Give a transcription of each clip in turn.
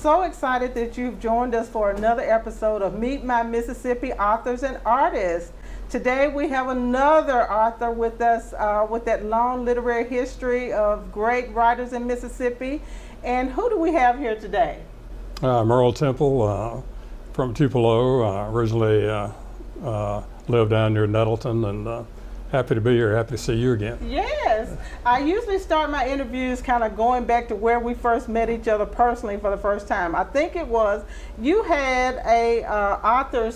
so excited that you've joined us for another episode of Meet My Mississippi Authors and Artists. Today we have another author with us with that long literary history of great writers in Mississippi. And who do we have here today? Merle Temple from Tupelo. Originally lived down near Nettleton, and happy to be here. Happy to see you again. Yes. I usually start my interviews kind of going back to where we first met each other personally for the first time. I think it was you had a authors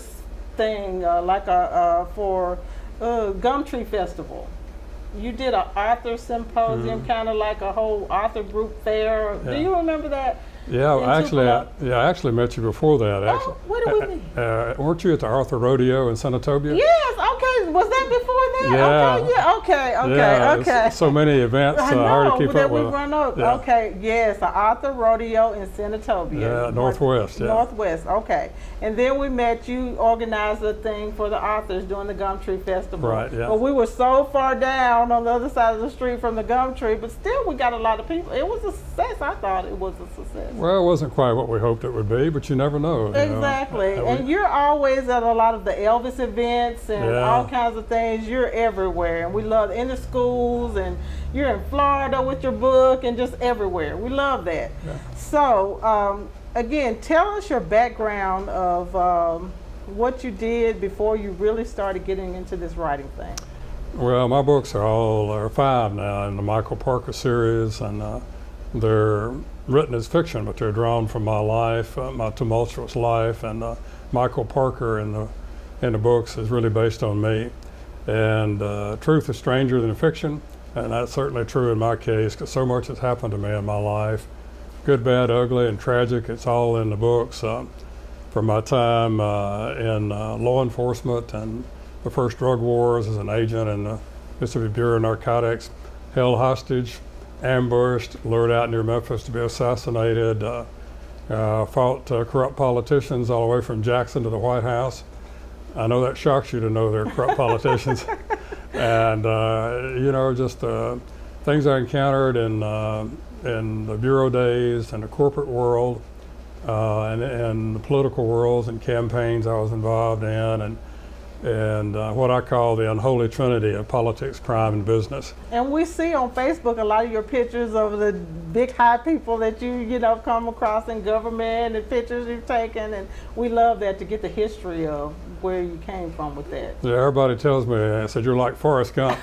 thing for Gumtree Festival. You did an author symposium, kind of like a whole author group fair. Yeah. Do you remember that? Yeah, I actually met you before that. Actually. Oh, where did we meet? Weren't you at the Arthur Rodeo in Senatobia? Yes. Okay. Was that before that? Yeah. Okay. So many events. Hard to keep up with. Yeah. Okay. Yes, the Arthur Rodeo in Senatobia. Yeah, Northwest. Yeah. Northwest. Okay. And then we met. You organized a thing for the authors during the Gumtree Festival. Right. Yeah. Well, we were so far down on the other side of the street from the Gumtree, but still we got a lot of people. It was a success. I thought it was a success. Well, it wasn't quite what we hoped it would be, but you never know. Exactly. And you're always at a lot of the Elvis events and all kinds of things. You're everywhere. And we love in the schools, and you're in Florida with your book and just everywhere. We love that. Yeah. So, again, tell us your background of what you did before you really started getting into this writing thing. Well, my books are 5 now in the Michael Parker series, and they're written as fiction, but they're drawn from my life, my tumultuous life, and Michael Parker in the books is really based on me. And truth is stranger than fiction, and that's certainly true in my case, because so much has happened to me in my life, good, bad, ugly, and tragic. It's all in the books. From my time in law enforcement and the first drug wars as an agent in the Mississippi Bureau of Narcotics, held hostage, ambushed, lured out near Memphis to be assassinated, fought corrupt politicians all the way from Jackson to the White House. I know that shocks you to know they're corrupt politicians. And, just things I encountered in the bureau days and the corporate world and the political worlds and campaigns I was involved in, and what I call the unholy trinity of politics, crime, and business. And we see on Facebook a lot of your pictures of the big high people that you come across in government and pictures you've taken, and we love that to get the history of where you came from with that. Yeah, everybody tells me, I said, you're like Forrest Gump.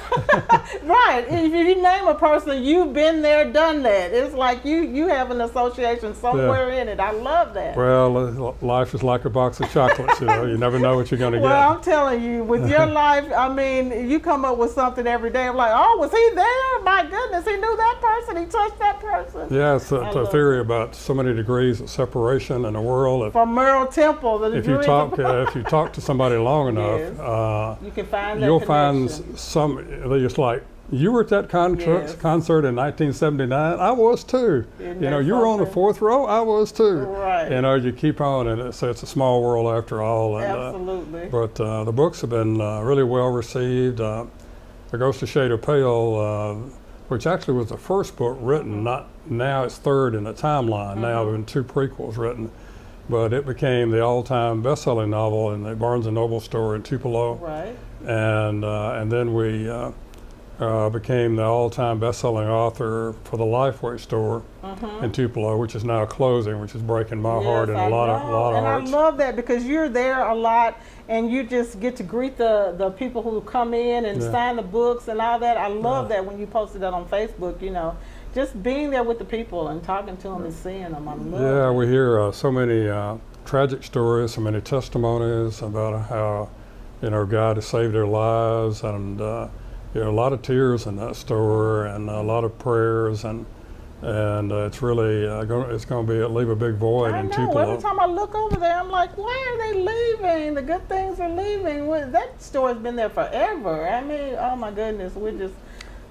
Right. If you name a person, you've been there, done that. It's like you have an association somewhere in it. I love that. Well, life is like a box of chocolates. You never know what you're going to get. Well, I'm telling you, with your life, I mean, you come up with something every day. I'm like, oh, was he there? My goodness, he knew that person. He touched that person. Yeah, it's a theory about so many degrees of separation in the world. From Merle Temple. If you talk to somebody long enough, you can find that you'll connection. find some. It's like, you were at that concert in 1979. I was too. You were on the 4th row. I was too. Right. You keep on, and it's a small world after all. And, absolutely. But the books have been really well received. The Ghost of Shade of Pale, which actually was the first book written. Now it's 3rd in the timeline. Now there have been 2 prequels written, but it became the all-time best-selling novel in the Barnes and Noble store in Tupelo. Right. And then we. Became the all-time best-selling author for the LifeWay store in Tupelo, which is now closing, which is breaking my heart and a lot of hearts. And I love that because you're there a lot, and you just get to greet the people who come in and sign the books and all that. I love that when you posted that on Facebook. Just being there with the people and talking to them and seeing them. I love it. We hear so many tragic stories, so many testimonies about how God has saved their lives, and a lot of tears in that store, and a lot of prayers, and it's really it's going to leave a big void in Tupelo. Every time I look over there, I'm like, why are they leaving? The good things are leaving. That store's been there forever. I mean, oh my goodness, we're just.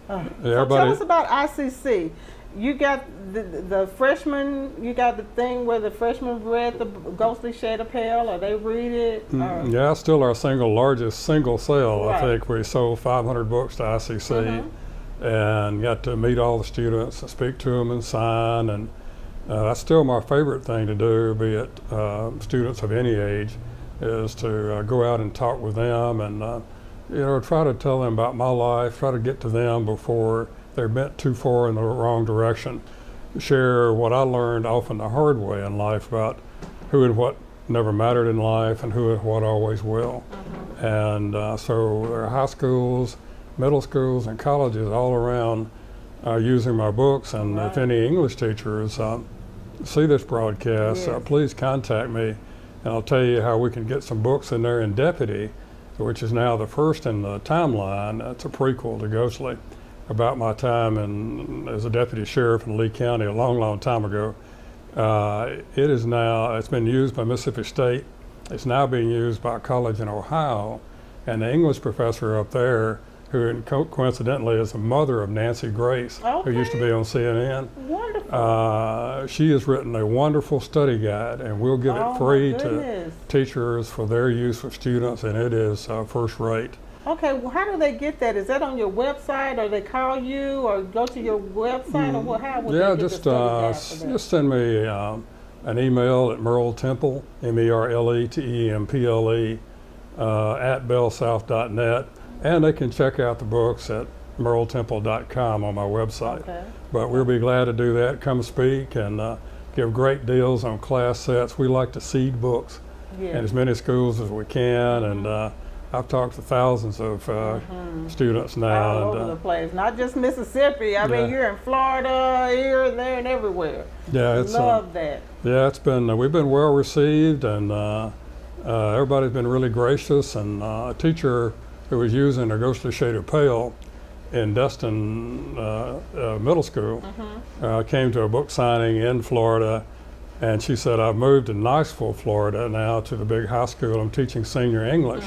So tell us about ICC. You got the freshmen, you got the thing where the freshmen read the Ghostly Shade of Pale, or they read it? Yeah, still our largest single sale. Right. I think we sold 500 books to ICC and got to meet all the students and speak to them and sign. And That's still my favorite thing to do, be it students of any age, is to go out and talk with them and try to tell them about my life, try to get to them before they're bent too far in the wrong direction. Share what I learned often the hard way in life about who and what never mattered in life and who and what always will. And so there are high schools, middle schools, and colleges all around using my books. And if any English teachers see this broadcast, please contact me, and I'll tell you how we can get some books in there in Deputy, which is now the first in the timeline. It's a prequel to Ghostly, about my time as a deputy sheriff in Lee County a long, long time ago. It's been used by Mississippi State. It's now being used by a college in Ohio, and the English professor up there, who coincidentally is the mother of Nancy Grace, who used to be on CNN. Wonderful. She has written a wonderful study guide, and we'll give it free to teachers for their use with students, and it is first rate. Okay, well, how do they get that? Is that on your website, or they call you, or go to your website, or what? How would they get the study guide for that? Just send me an email at Merle Temple, MERLETEMPLE, at bellsouth.net, and they can check out the books at merletemple.com on my website. Okay. But we'll be glad to do that. Come speak and give great deals on class sets. We like to seed books in as many schools as we can, and I've talked to thousands of students now. All over the place, not just Mississippi. I mean, you're in Florida, here and there and everywhere. Yeah, love that. Yeah, we've been well received, and everybody's been really gracious. And a teacher who was using A Ghostly Shade of Pale in Destin Middle School came to a book signing in Florida, and she said, I've moved to Niceville, Florida now, to the big high school. I'm teaching senior English.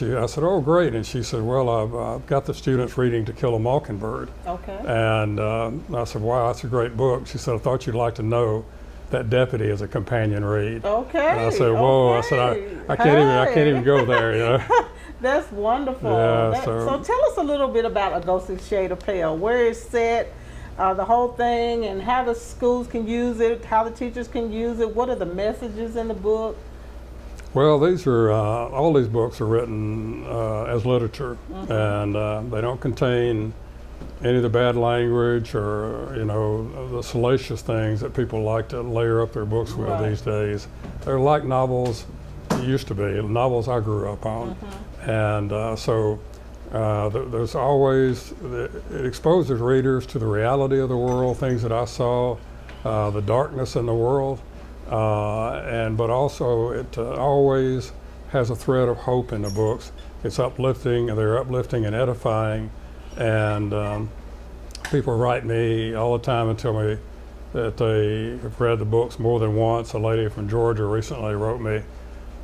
I said, oh, great. And she said, well, I've got the students reading To Kill a Mockingbird. Okay. And I said, wow, that's a great book. She said, I thought you'd like to know that Deputy is a companion read. Okay. And I said, whoa. I said, I can't even go there. That's wonderful. Yeah, so tell us a little bit about A Ghostly Shade of Pale. Where it's set, the whole thing, and how the schools can use it, how the teachers can use it. What are the messages in the book? Well, these are all these books are written as literature, and they don't contain any of the bad language or the salacious things that people like to layer up their books with these days. They're like novels used to be, novels I grew up on, and so there's always it exposes readers to the reality of the world, things that I saw, the darkness in the world. But also it always has a thread of hope in the books. It's uplifting, and they're uplifting and edifying. And people write me all the time and tell me that they have read the books more than once. A lady from Georgia recently wrote me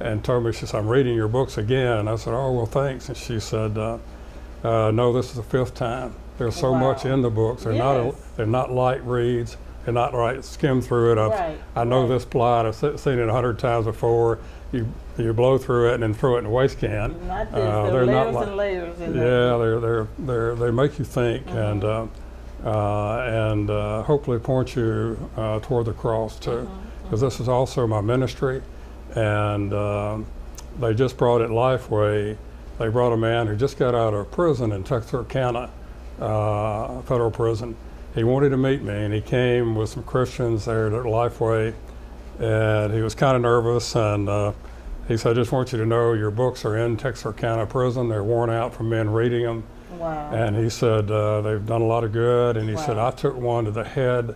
and told me, she said, I'm reading your books again. And I said, oh, well, thanks. And she said, no, this is the 5th time. There's so much in the books. They're not light reads. They're not skim through it. I know this plot. I've seen it 100 times before. You blow through it and then throw it in a waste can. Not this. They're layers and layers in there. They make you think and hopefully point you toward the cross too, because this is also my ministry. And they just brought it LifeWay. They brought a man who just got out of prison in Texarkana, federal prison. He wanted to meet me, and he came with some Christians there at LifeWay, and he was kind of nervous, and he said, I just want you to know your books are in Texarkana prison. They're worn out from men reading them. Wow. And he said, they've done a lot of good, and he said, I took one to the head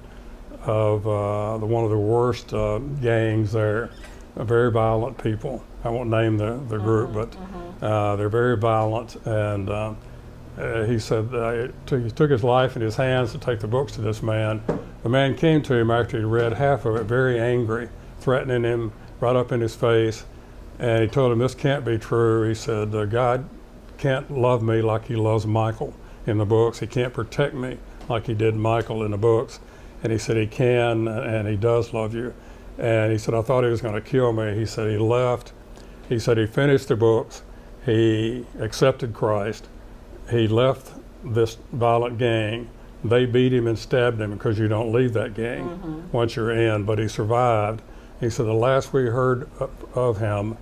of one of the worst gangs there, very violent people. I won't name the group, but they're very violent, and he said he took his life in his hands to take the books to this man. The man came to him after he'd read half of it, very angry, threatening him right up in his face. And he told him, this can't be true. He said, God can't love me like he loves Michael in the books. He can't protect me like he did Michael in the books. And he said, he can, and he does love you. And he said, I thought he was going to kill me. He said he left. He said he finished the books. He accepted Christ. He left this violent gang, they beat him and stabbed him because you don't leave that gang once you're in, but he survived. He said the last we heard of him,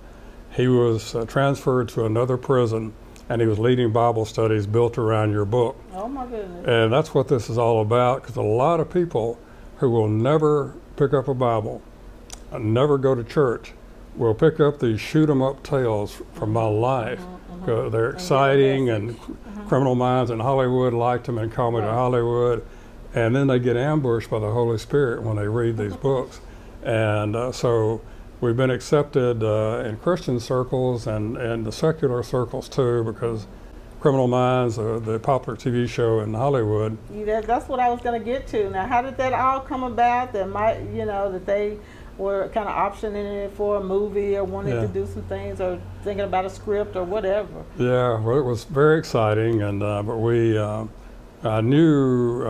he was transferred to another prison, and he was leading Bible studies built around your book. Oh my goodness. And that's what this is all about, because a lot of people who will never pick up a Bible, never go to church, will pick up these shoot 'em up tales from my life. They're exciting, and Criminal Minds in Hollywood liked them and called me to Hollywood. And then they get ambushed by the Holy Spirit when they read these books. And so we've been accepted in Christian circles and the secular circles too, because Criminal Minds, the popular TV show in Hollywood. Yeah, that's what I was going to get to. Now, how did that all come about? That they were kind of optioning it for a movie, or wanted to do some things, or thinking about a script or whatever. Yeah, well, it was very exciting, and but I knew.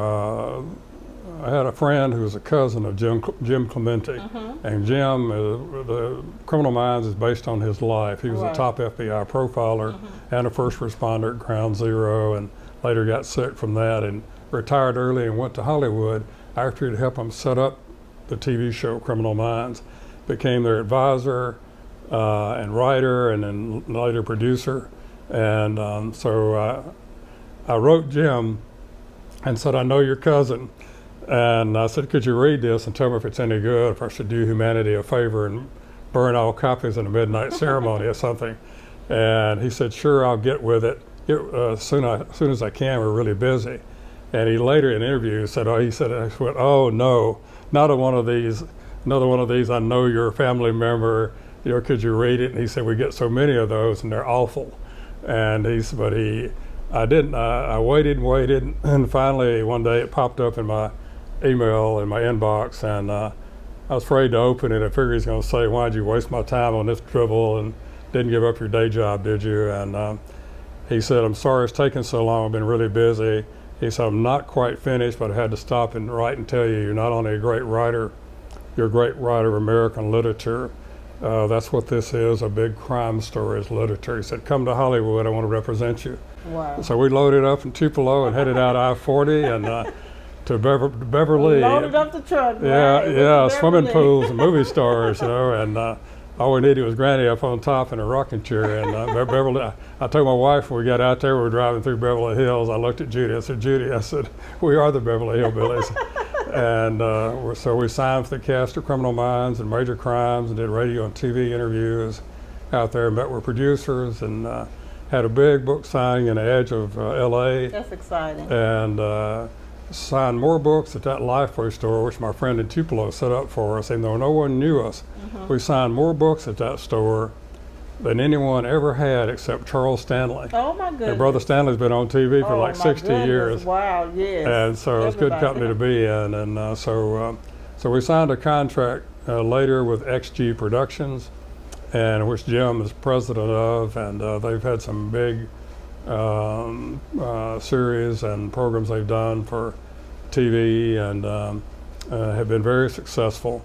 I had a friend who was a cousin of Jim Clemente, and Jim, the Criminal Minds is based on his life. He was a top FBI profiler and a first responder at Ground Zero, and later got sick from that and retired early and went to Hollywood after he'd helped him set up the TV show Criminal Minds. Became their advisor and writer, and then later producer. And so I wrote Jim and said, I know your cousin. And I said, could you read this and tell me if it's any good, if I should do humanity a favor and burn all copies in a midnight ceremony or something? And he said, sure, I'll get with it as soon as I can. We're really busy. And he later in an interview said, oh no, not one of these, another one of these, I know you're a family member, could you read it? And he said, we get so many of those and they're awful. And I waited and waited, and finally one day it popped up in my email in my inbox, and I was afraid to open it. I figured he's going to say, why'd you waste my time on this dribble and didn't give up your day job, did you? And he said, I'm sorry it's taken so long, I've been really busy. He said, I'm not quite finished, but I had to stop and write and tell you, you're not only a great writer, you're a great writer of American literature. That's what this is, a big crime stories literature. He said, come to Hollywood, I want to represent you. Wow. So we loaded up in Tupelo and headed out I-40 and to Beverly. Loaded up the truck. Yeah, swimming pools and movie stars, and all we needed was Granny up on top in a rocking chair. And Beverly, I told my wife when we got out there, we were driving through Beverly Hills. I looked at Judy. I said, Judy, we are the Beverly Hillbillies. And so we signed for the cast of Criminal Minds and Major Crimes, and did radio and TV interviews out there. Met with producers, and had a big book signing in the edge of L.A. That's exciting. And signed more books at that LifeWay store, which my friend in Tupelo set up for us, even though no one knew us. We signed more books at that store than anyone ever had except Charles Stanley. Oh my goodness. And Brother Stanley's been on TV for like 60 years. Wow, yes. And so it's a good company to be in. And so we signed a contract later with XG Productions, and which Jim is president of, and they've had some big series and programs they've done for TV, and have been very successful.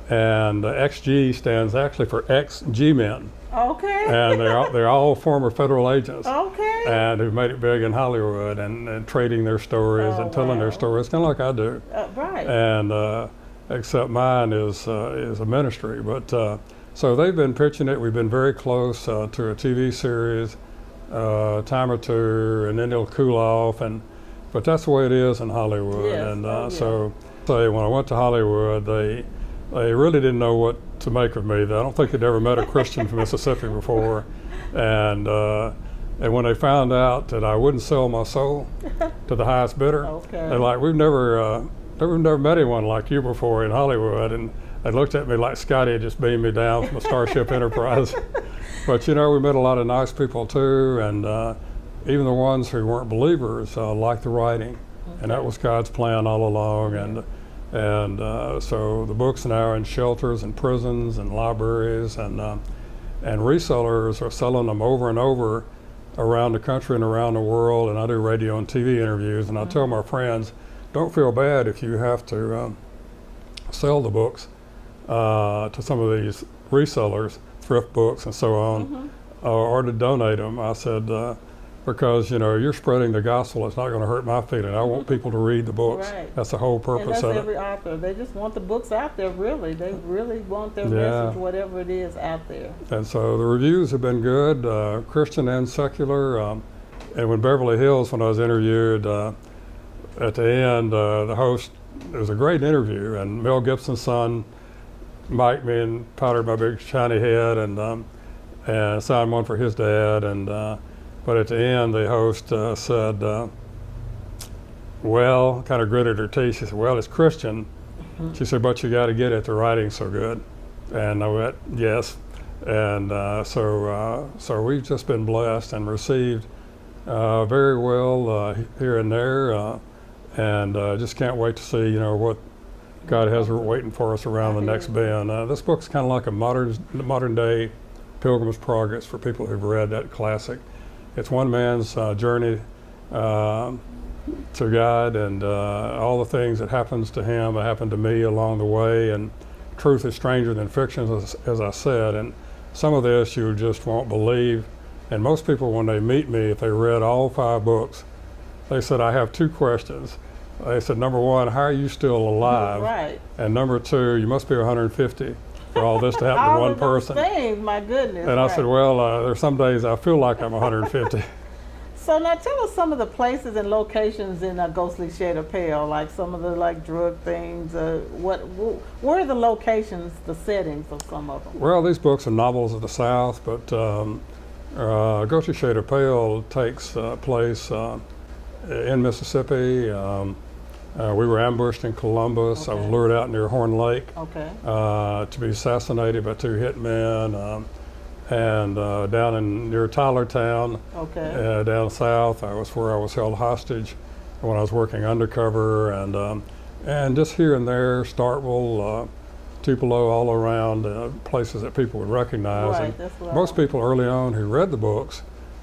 And XG stands actually for ex-G-Men. Okay. And they're all former federal agents. Okay. And who've made it big in Hollywood and trading their stories and telling their stories, kind of like I do. Right. And except mine is a ministry. But so they've been pitching it. We've been very close to a TV series, time or two, and then it'll cool off. But that's the way it is in Hollywood. Yes. And so when I went to Hollywood, they really didn't know what to make of me. I don't think they'd ever met a Christian from Mississippi before. And when they found out that I wouldn't sell my soul to the highest bidder, they're like, we've never met anyone like you before in Hollywood. And they looked at me like Scotty had just beamed me down from a Starship Enterprise. But we met a lot of nice people too, and even the ones who weren't believers liked the writing. And that was God's plan all along. And so the books now are in shelters and prisons and libraries, and resellers are selling them over and over around the country and around the world. And I do radio and TV interviews, and I tell my friends, don't feel bad if you have to sell the books to some of these resellers, thrift books and so on, or to donate them. I said, because you're spreading the gospel. It's not going to hurt my feeling. I want people to read the books. Right. That's the whole purpose and that's of every author. They just want the books out there. Really, they really want their message, whatever it is, out there. And so the reviews have been good, Christian and secular. And when Beverly Hills, when I was interviewed, at the end, the host, it was a great interview, and Mel Gibson's son mic'd me and powdered my big shiny head, and signed one for his dad. And but at the end, the host said, well, kind of gritted her teeth. She said, well, it's Christian. She said, but you got to get it. The writing's so good. And I went, yes. And so we've just been blessed and received very well here and there, and just can't wait to see what God has waiting for us around the next bend. This book's kind of like a modern day Pilgrim's Progress for people who've read that classic. It's one man's journey to God, and all the things that happens to him happened to me along the way, and truth is stranger than fiction, as I said, and some of this you just won't believe. And most people, when they meet me, if they read all 5 books, they said, I have 2 questions. They said, number 1, how are you still alive? Right. And number 2, you must be 150 for all this to happen to one person. Things, my goodness. And I said, well, there's some days I feel like I'm 150. So now tell us some of the places and locations in A Ghostly Shade of Pale, like some of the drug things. Where are the locations, the settings of some of them? Well, these books are novels of the South, but Ghostly Shade of Pale takes place in Mississippi. We were ambushed in Columbus. Okay. I was lured out near Horn Lake to be assassinated by 2 hitmen. And down near Tylertown, down south, I was where I was held hostage when I was working undercover, and just here and there, Starkville, Tupelo, all around places that people would recognize. Right, and most people early on who read the books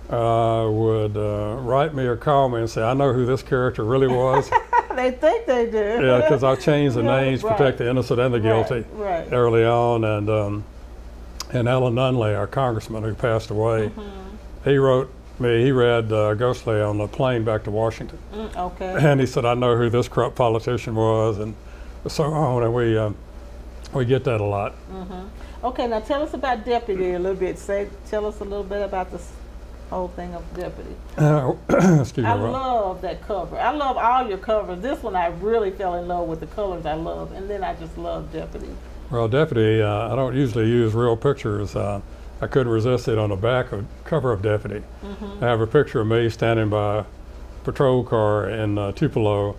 would write me or call me and say, I know who this character really was. They think they do. Yeah, because I changed the names to protect the innocent and the guilty early on. And Alan Nunley, our congressman who passed away, he read Ghostly on the plane back to Washington. And he said, I know who this corrupt politician was, and so on, and we get that a lot. Okay, now tell us about Deputy a little bit. Tell us a little bit about this whole thing of Deputy. Excuse me. I love that cover. I love all your covers. This one I really fell in love with the colors I love, and then I just love Deputy. Well, Deputy, I don't usually use real pictures. I couldn't resist it on the cover of Deputy. I have a picture of me standing by a patrol car in Tupelo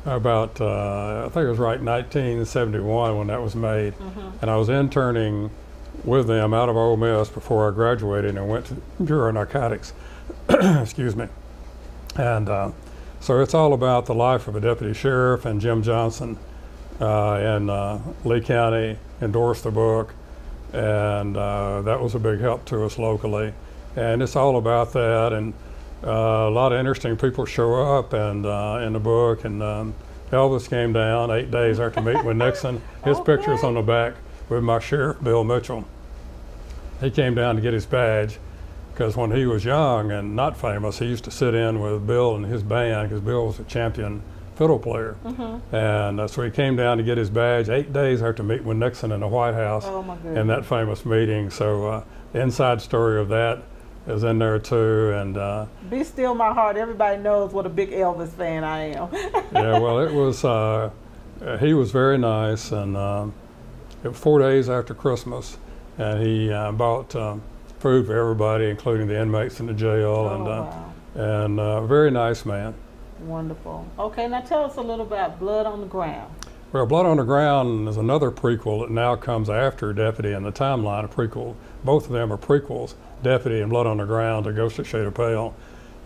about, I think it was right 1971 when that was made. And I was interning with them out of Ole Miss before I graduated and went to Bureau of Narcotics. Excuse me. And so it's all about the life of a deputy sheriff, and Jim Johnson in Lee County endorsed the book, and that was a big help to us locally. And it's all about that, and a lot of interesting people show up and in the book, and Elvis came down 8 days after meeting with Nixon. His picture's on the back with my sheriff, Bill Mitchell. He came down to get his badge, because when he was young and not famous, he used to sit in with Bill and his band, because Bill was a champion fiddle player. And so he came down to get his badge 8 days after meeting with Nixon in the White House in that famous meeting. So the inside story of that is in there too. And Be Still My Heart, everybody knows what a big Elvis fan I am. Yeah, well, it was, he was very nice, and it was 4 days after Christmas, and he bought food for everybody, including the inmates in the jail, and a very nice man. Wonderful. Okay, now tell us a little about Blood on the Ground. Well, Blood on the Ground is another prequel that now comes after Deputy in the timeline, a prequel. Both of them are prequels, Deputy and Blood on the Ground, to Ghostly Shade of Pale.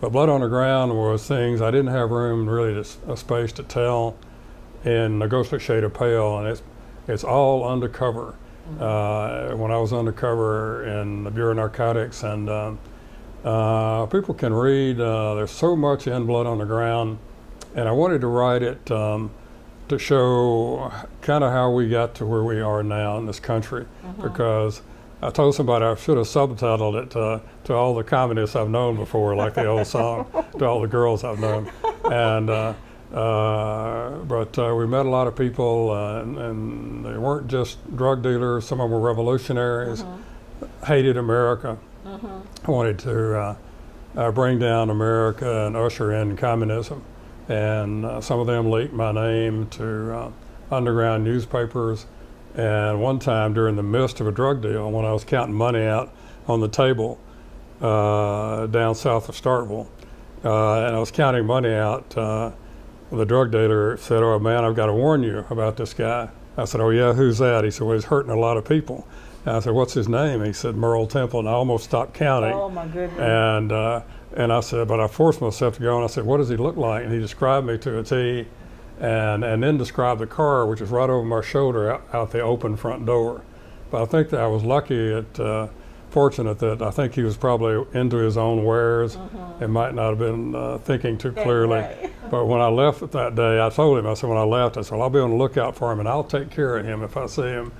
But Blood on the Ground was things I didn't have room really a space to tell in the Ghostly Shade of Pale, and it's all undercover. When I was undercover in the Bureau of Narcotics, and people can read, there's so much in Blood on the Ground, and I wanted to write it to show kind of how we got to where we are now in this country, because I told somebody I should have subtitled it to all the communists I've known before, like the old song, to all the girls I've known. And but we met a lot of people, and they weren't just drug dealers. Some of them were revolutionaries, hated America, wanted to bring down America and usher in communism. And some of them leaked my name to underground newspapers. And one time during the midst of a drug deal, when I was counting money out on the table down south of Starkville, and I was counting money out, the drug dealer said, "Oh man, I've got to warn you about this guy." I said, "Oh yeah, who's that?" He said, "Well, he's hurting a lot of people." And I said, "What's his name?" He said, "Merle Temple." And I almost stopped counting. Oh my goodness. And I said, but I forced myself to go, and I said, "What does he look like?" And he described me to a T, and then described the car, which was right over my shoulder out the open front door. But I think that I was lucky, fortunate that I think he was probably into his own wares and might not have been thinking too clearly. Right. But when I left that day, I told him, I said, when I left, I said, well, I'll be on the lookout for him, and I'll take care of him if I see him.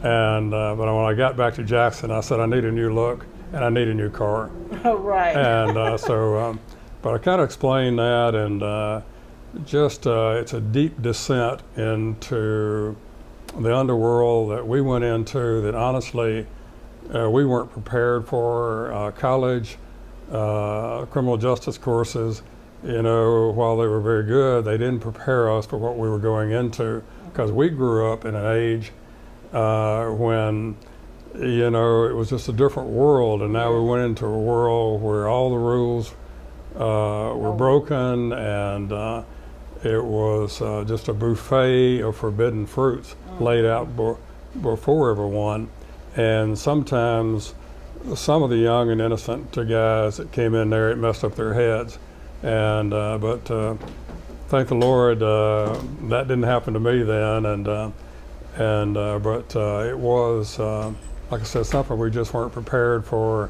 And but when I got back to Jackson, I said, I need a new look, and I need a new car. Right. And but I kind of explained that, and it's a deep descent into the underworld that we went into that honestly we weren't prepared for. College, criminal justice courses, you know, while they were very good, they didn't prepare us for what we were going into, because we grew up in an age when, you know, it was just a different world, and now we went into a world where all the rules were broken, and it was just a buffet of forbidden fruits laid out before everyone. And sometimes some of the young and innocent guys that came in there, it messed up their heads. And but thank the Lord that didn't happen to me then. But it was, like I said, something we just weren't prepared for.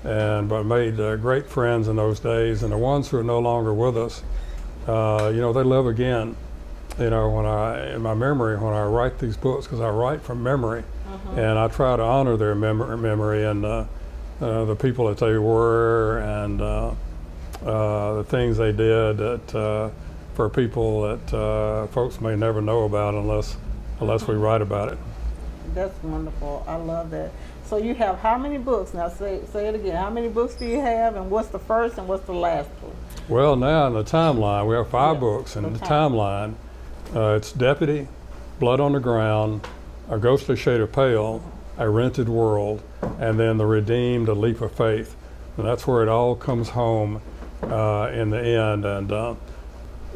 But made great friends in those days. And the ones who are no longer with us, you know, they live again. You know, in my memory, when I write these books, because I write from memory, and I try to honor their memory and the people that they were, and the things they did that for people that folks may never know about unless we write about it. That's wonderful. I love that. So you have how many books? Now say it again. How many books do you have, and what's the first and what's the last one? Well, now in the timeline, we have 5 books in the timeline. It's Deputy, Blood on the Ground, A Ghostly Shade of Pale, A Rented World, and then The Redeemed, A Leap of Faith. And that's where it all comes home in the end. And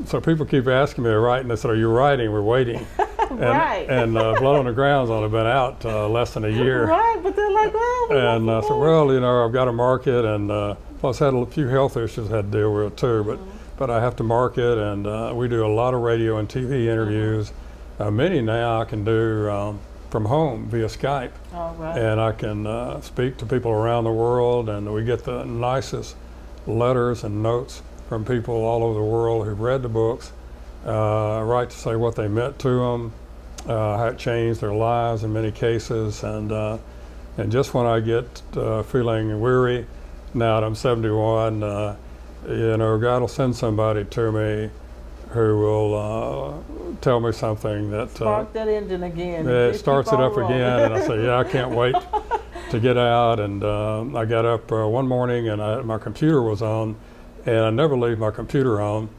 so people keep asking me to write, and they said, "Are you writing?" "We're waiting." Right. And Blood on the Ground's only been out less than a year. Right, but they're like, well, and I said, well, you know, I've got to market, and plus had a few health issues I had to deal with too, but I have to market, and we do a lot of radio and TV interviews. Many now I can do from home via Skype. All right. And I can speak to people around the world, and we get the nicest letters and notes from people all over the world who've read the books, write to say what they meant to them, how it changed their lives in many cases, and just when I get feeling weary, now that I'm 71, you know, God will send somebody to me who will tell me something that spark that engine again. It starts it up again, and I say, yeah, I can't wait to get out. And I got up one morning, and my computer was on, and I never leave my computer on,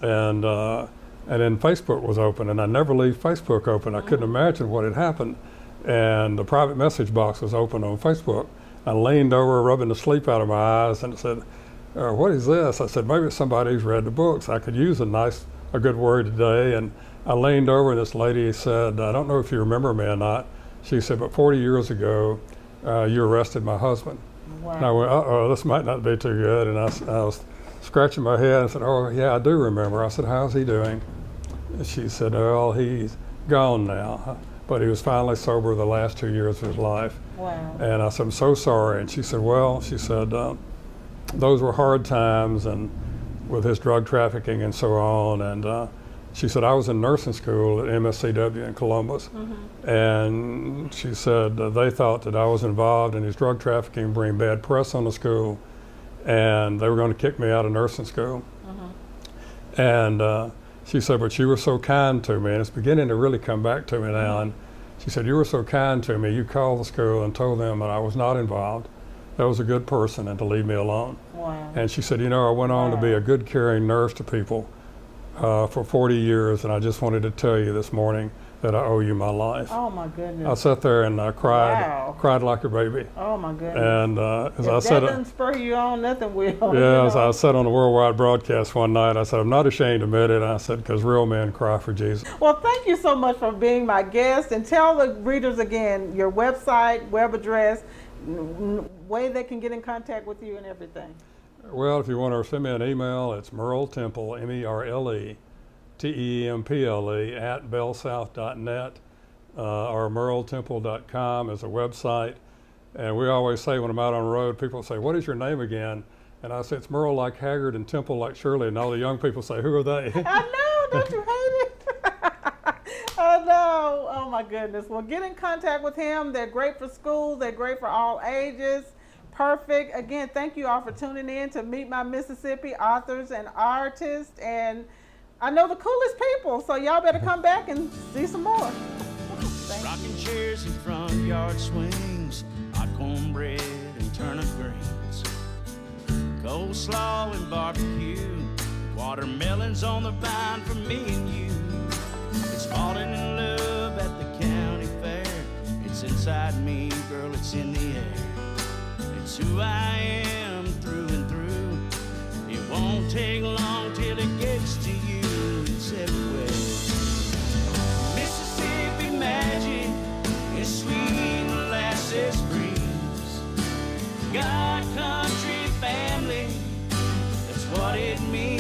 and then Facebook was open, and I never leave Facebook open. I couldn't imagine what had happened, and the private message box was open on Facebook. I leaned over, rubbing the sleep out of my eyes, and said, what is this? I said, maybe it's somebody who's read the books. I could use a good word today. And I leaned over, and this lady said, I don't know if you remember me or not. She said, but 40 years ago, you arrested my husband. Wow. And I went, uh-oh, this might not be too good. And I was scratching my head and said, oh, yeah, I do remember. I said, how's he doing? And she said, well, he's gone now. But he was finally sober the last 2 years of his life. Wow. And I said, I'm so sorry. And she said, well, those were hard times, and with his drug trafficking and so on. And she said, I was in nursing school at MSCW in Columbus, and she said they thought that I was involved in his drug trafficking, bring bad press on the school, and they were going to kick me out of nursing school. And she said, but you were so kind to me, and it's beginning to really come back to me now. And she said, you were so kind to me. You called the school and told them that I was not involved. That was a good person, and to leave me alone. Wow. And she said, you know, I went on to be a good, caring nurse to people for 40 years, and I just wanted to tell you this morning that I owe you my life. Oh my goodness. I sat there and cried like a baby. Oh my goodness. And as I said, that doesn't spur you on, nothing will. Yeah, as I said on the worldwide broadcast one night, I said, I'm not ashamed to admit it. And I said, because real men cry for Jesus. Well, thank you so much for being my guest, and tell the readers again your website, web address, way they can get in contact with you and everything. Well, if you want to send me an email, it's Merle Temple, MERLE TEMPLE at bellsouth.net, or merletemple.com is a website. And we always say when I'm out on the road, people say, what is your name again? And I say, it's Merle like Haggard and Temple like Shirley. And all the young people say, who are they? I know, don't you hate it? I know, oh my goodness. Well, get in contact with him. They're great for schools. They're great for all ages. Perfect. Again, thank you all for tuning in to Meet My Mississippi authors and artists. And I know the coolest people, so y'all better come back and see some more. Rocking chairs in front yard swings, hot cornbread and turnip greens, coleslaw and barbecue, watermelons on the vine for me and you. It's falling in love at the county fair. It's inside me, girl, it's in the air. It's who I am through and through. It won't take long till it gets to you. It's everywhere. Mississippi magic is sweet molasses breeze. God, country, family, that's what it means.